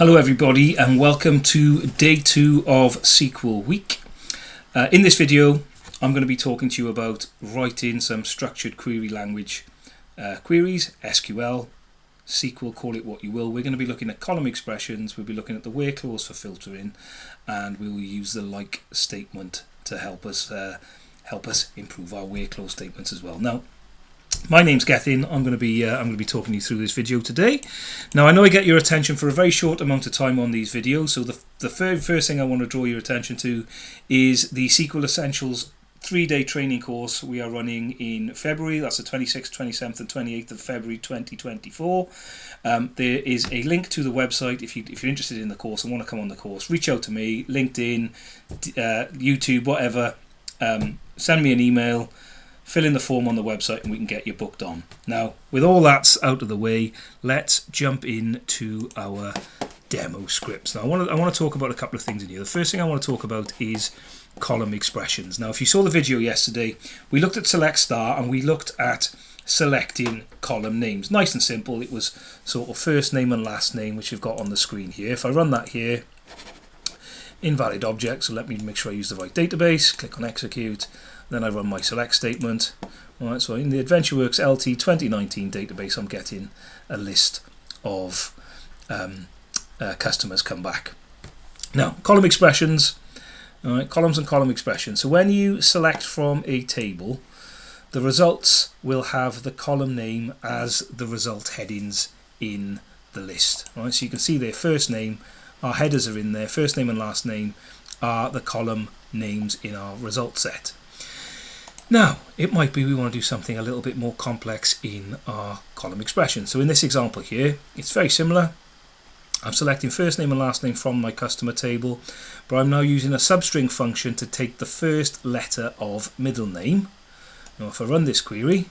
Hello everybody and welcome to day 2 of SQL week. In this video I'm going to be talking to you about writing some structured query language queries, SQL, SQL, call it what you will. We're going to be looking at column expressions, we'll be looking at the where clause for filtering, and we will use the like statement to help us improve our where clause statements as well. Now, my name's Gethin. I'm going to be talking you through this video today. Now, I know I get your attention for a very short amount of time on these videos, so the first thing I want to draw your attention to is the SQL Essentials 3-day training course we are running in February. That's the 26th, 27th and 28th of February 2024. There is a link to the website if you're interested in the course and want to come on the course. Reach out to me, LinkedIn, YouTube, whatever. Send me an email. Fill in the form on the website and we can get you booked on. Now, with all that out of the way, let's jump into our demo scripts. Now, I want to talk about a couple of things in here. The first thing I want to talk about is column expressions. Now, if you saw the video yesterday, we looked at select star and we looked at selecting column names. Nice and simple. It was sort of first name and last name, which you've got on the screen here. If I run that here, invalid object, so let me make sure I use the right database, click on execute. Then I run my select statement. Alright, so in the AdventureWorks LT 2019 database, I'm getting a list of customers come back. Now, column expressions, alright, columns and column expressions. So when you select from a table, the results will have the column name as the result headings in the list. Alright, so you can see their first name, our headers are in there, first name and last name are the column names in our result set. Now, it might be we want to do something a little bit more complex in our column expression. So in this example here, it's very similar. I'm selecting first name and last name from my customer table, but I'm now using a substring function to take the first letter of middle name. Now, if I run this query,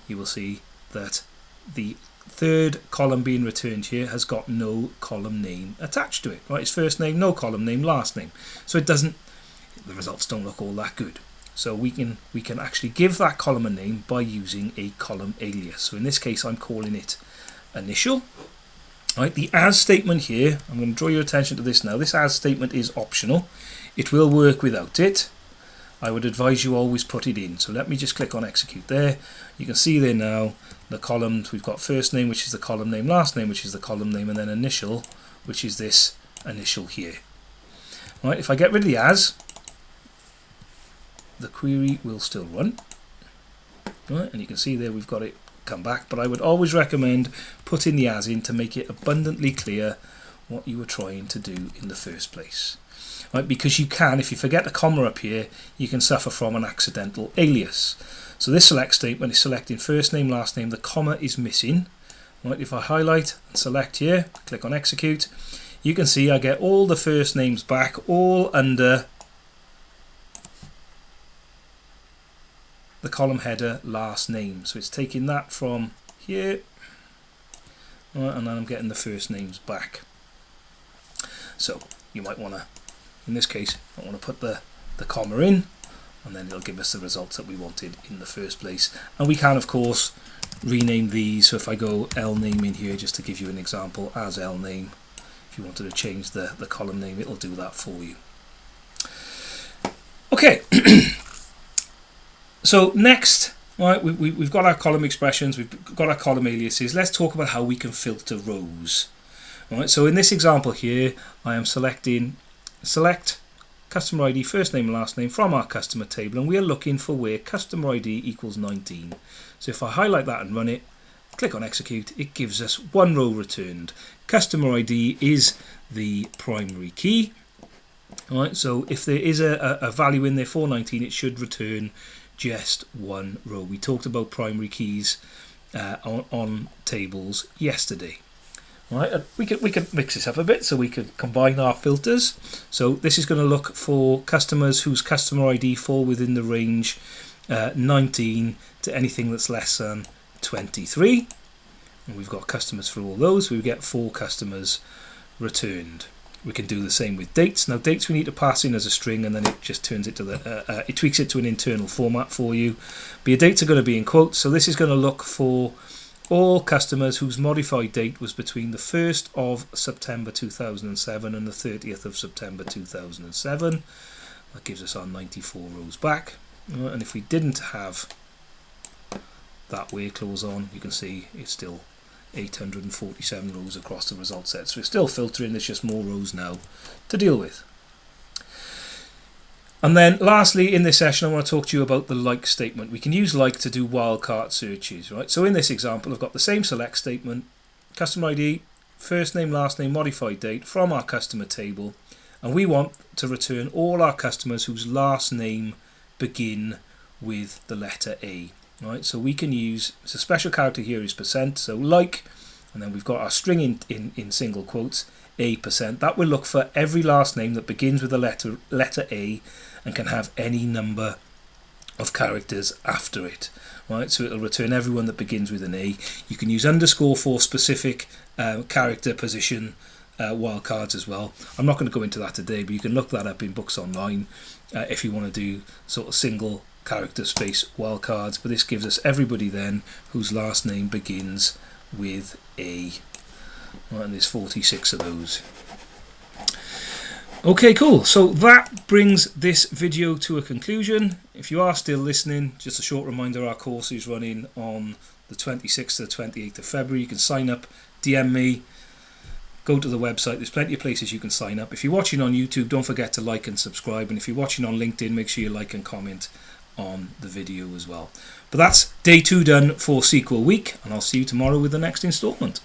you will see that the third column being returned here has got no column name attached to it. Right, it's first name, no column name, last name. So the results don't look all that good. So we can actually give that column a name by using a column alias. So in this case, I'm calling it initial. Right, the as statement here, I'm going to draw your attention to this now. This as statement is optional. It will work without it. I would advise you always put it in. So let me just click on execute there. You can see there now the columns. We've got first name, which is the column name, last name, which is the column name, and then initial, which is this initial here. Right, if I get rid of the as, the query will still run. Right, and you can see there we've got it come back, but I would always recommend putting the as in to make it abundantly clear what you were trying to do in the first place. Right, because you can, if you forget a comma up here, you can suffer from an accidental alias. So this select statement is selecting first name, last name, the comma is missing. Right, if I highlight and select here, click on execute, you can see I get all the first names back, all under the column header last name. So it's taking that from here, right, and then I'm getting the first names back. So you might want to, in this case, I want to put the comma in, and then it'll give us the results that we wanted in the first place. And we can, of course, rename these. So if I go L name in here, just to give you an example, as L name, if you wanted to change the column name, it'll do that for you. Okay. So next, right, we've got our column expressions, we've got our column aliases. Let's talk about how we can filter rows. Right, so in this example here, I am selecting select customer ID, first name and last name from our customer table, and we are looking for where customer ID equals 19. So if I highlight that and run it, click on execute, it gives us one row returned. Customer ID is the primary key. Right, so if there is a value in there for 19, it should return just one row. We talked about primary keys on tables yesterday. Right, we could mix this up a bit, so we could combine our filters. So this is going to look for customers whose customer ID fall within the range 19 to anything that's less than 23. And we've got customers for all those. We get 4 customers returned. We can do the same with dates. Now dates we need to pass in as a string, and then it just turns it to it tweaks it to an internal format for you. But your dates are going to be in quotes, so this is going to look for all customers whose modified date was between the 1st of September 2007 and the 30th of September 2007. That gives us our 94 rows back. And if we didn't have that where clause on, you can see it's still 847 rows across the result set. So it's still filtering, there's just more rows now to deal with. And then lastly in this session I want to talk to you about the like statement. We can use like to do wildcard searches, right? So in this example I've got the same select statement, customer ID, first name, last name, modified date from our customer table, and we want to return all our customers whose last name begin with the letter A. Right, so we can use, it's a special character here is %, so like, and then we've got our string in single quotes, A%. That will look for every last name that begins with the letter A and can have any number of characters after it. Right, so it'll return everyone that begins with an A. You can use underscore for specific character position wildcards as well. I'm not going to go into that today, but you can look that up in books online if you want to do sort of single character space wildcards. But this gives us everybody then whose last name begins with A. Right, and there's 46 of those. Okay, cool. So that brings this video to a conclusion. If you are still listening, just a short reminder, our course is running on the 26th to the 28th of February. You can sign up, DM me, go to the website. There's plenty of places you can sign up. If you're watching on YouTube, don't forget to like and subscribe. And if you're watching on LinkedIn, make sure you like and comment on the video as well. But that's day 2 done for SQL Week, and I'll see you tomorrow with the next installment.